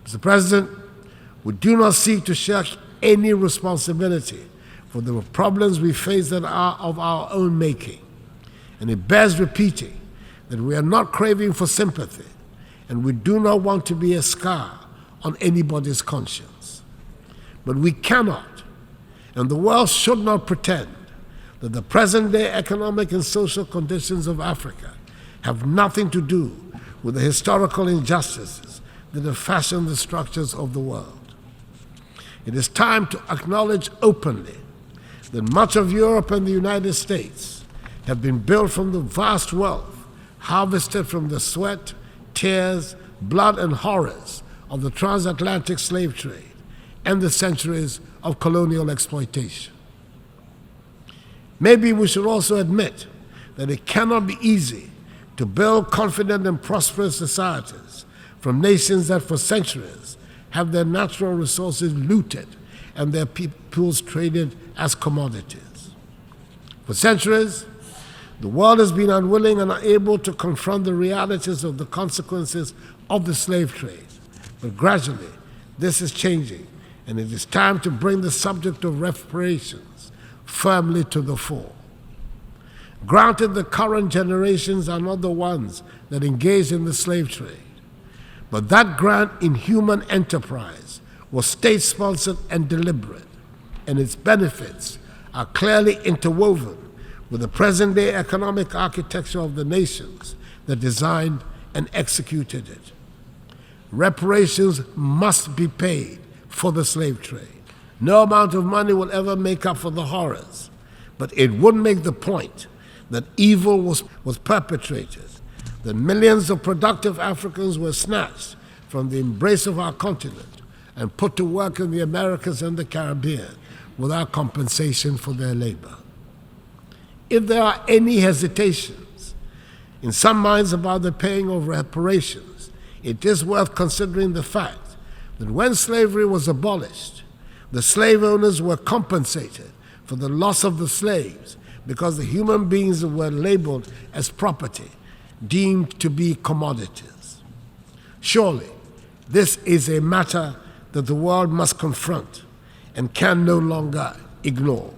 Mr. President, we do not seek to shirk any responsibility for the problems we face that are of our own making. And it bears repeating that we are not craving for sympathy, and we do not want to be a scar on anybody's conscience. But we cannot, and the world should not pretend that the present-day economic and social conditions of Africa have nothing to do with the historical injustices that have fashioned the structures of the world. It is time to acknowledge openly that much of Europe and the United States have been built from the vast wealth harvested from the sweat, tears, blood, and horrors of the transatlantic slave trade and the centuries of colonial exploitation. Maybe we should also admit that it cannot be easy to build confident and prosperous societies from nations that for centuries have their natural resources looted and their peoples traded as commodities. For centuries, the world has been unwilling and unable to confront the realities of the consequences of the slave trade. But gradually, this is changing, and it is time to bring the subject of reparations firmly to the fore. Granted, the current generations are not the ones that engaged in the slave trade, but that grand inhuman enterprise was state-sponsored and deliberate, and its benefits are clearly interwoven with the present-day economic architecture of the nations that designed and executed it. Reparations must be paid for the slave trade. No amount of money will ever make up for the horrors, but it would make the point that evil was perpetrated, that millions of productive Africans were snatched from the embrace of our continent and put to work in the Americas and the Caribbean without compensation for their labor. If there are any hesitations in some minds about the paying of reparations, it is worth considering the fact that when slavery was abolished, the slave owners were compensated for the loss of the slaves because the human beings were labeled as property, deemed to be commodities. Surely, this is a matter that the world must confront and can no longer ignore.